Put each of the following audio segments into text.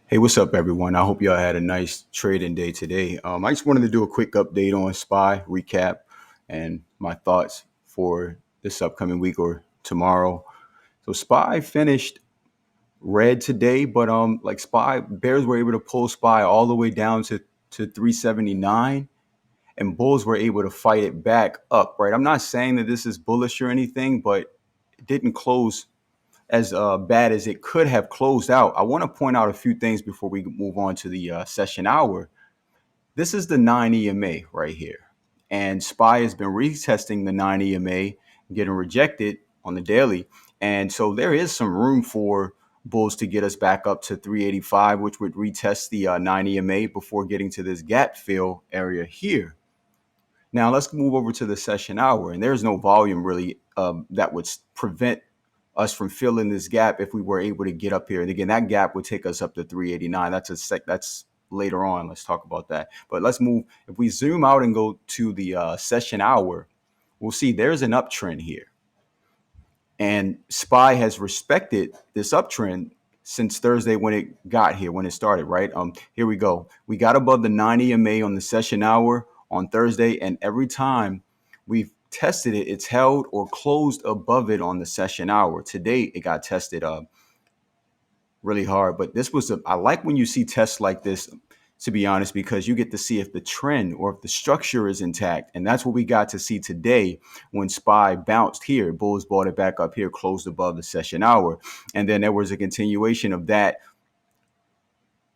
Hey, what's up, everyone? I hope y'all had a nice trading day today. I just wanted to do a quick update on SPY recap and my thoughts for this upcoming week or tomorrow. So SPY finished red today, but like SPY bears were able to pull SPY all the way down to 379, and bulls were able to fight it back up. Right? I'm not saying that this is bullish or anything, but it didn't close as bad as it could have closed out. I want to point out a few things before we move on to the session hour. This is the 9 EMA right here. And SPY has been retesting the 9 EMA, getting rejected on the daily. And so there is some room for bulls to get us back up to 385, which would retest the 9 EMA before getting to this gap fill area here. Now let's move over to the session hour. And there's no volume really that would prevent us from filling this gap if we were able to get up here. And again, that gap would take us up to 389. That's later on. Let's talk about that. But let's move. If we zoom out and go to the session hour, we'll see there's an uptrend here. And SPY has respected this uptrend since Thursday when it got here, when it started, right? Here we go. We got above the 9 EMA on the session hour on Thursday, and every time we've tested it, it's held or closed above it on the session hour. Today, it got tested really hard, but I like when you see tests like this, to be honest, because you get to see if the trend or if the structure is intact. And that's what we got to see today when SPY bounced here. Bulls bought it back up here, closed above the session hour. And then there was a continuation of that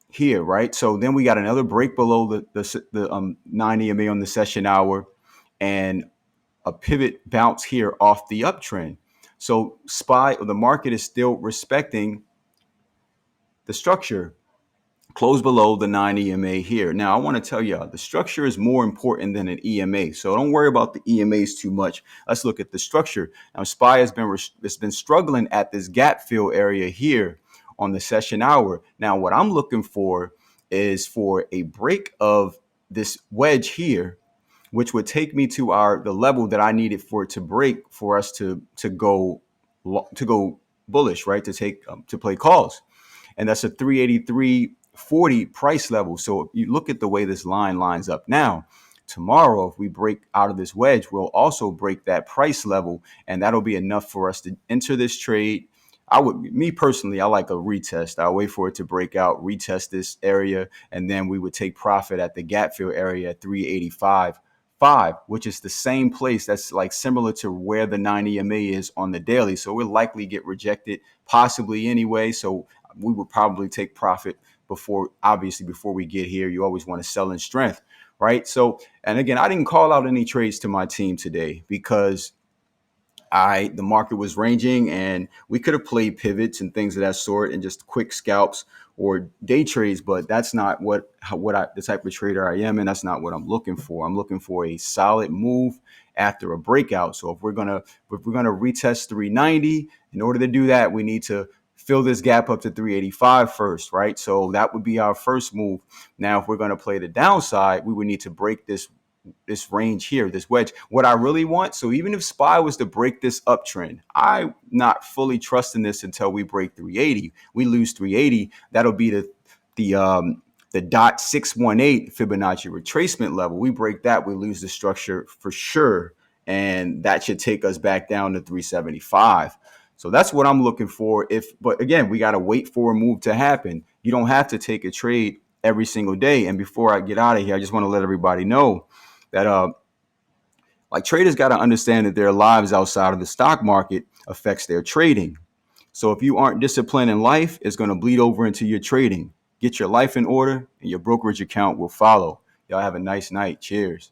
here, right? So then we got another break below the 9 EMA on the session hour and a pivot bounce here off the uptrend. So the market is still respecting the structure. Close below the 9 EMA here. Now, I want to tell you, the structure is more important than an EMA. So don't worry about the EMAs too much. Let's look at the structure. Now, SPY has been struggling at this gap fill area here on the session hour. Now, what I'm looking for is for a break of this wedge here, which would take me to the level that I needed for it to break for us to go bullish, right? To play calls, and that's a 383.40 price level. So if you look at the way this line lines up now, tomorrow, if we break out of this wedge, we'll also break that price level, and that'll be enough for us to enter this trade. Me personally, I like a retest. I'll wait for it to break out, retest this area, and then we would take profit at the gap fill area at 385.5, which is the same place that's like similar to where the 9 EMA is on the daily. So we'll likely get rejected, possibly anyway. So we would probably take profit before we get here. You always want to sell in strength, right? So, and again, I didn't call out any trades to my team today because the market was ranging and we could have played pivots and things of that sort and just quick scalps or day trades, but that's not the type of trader I am, and that's not what I'm looking for. I'm looking for a solid move after a breakout. So if we're gonna retest 390, in order to do that, we need to fill this gap up to 385 first, right? So that would be our first move. Now, if we're going to play the downside, we would need to break this range here, this wedge. What I really want, so even if SPY was to break this uptrend, I'm not fully trusting this until we break 380. We lose 380, that'll be the dot 618 Fibonacci retracement level. We break that, we lose the structure for sure, and that should take us back down to 375. So that's what I'm looking for. But again, we got to wait for a move to happen. You don't have to take a trade every single day. And before I get out of here, I just want to let everybody know that like traders got to understand that their lives outside of the stock market affects their trading. So if you aren't disciplined in life, it's going to bleed over into your trading. Get your life in order and your brokerage account will follow. Y'all have a nice night. Cheers.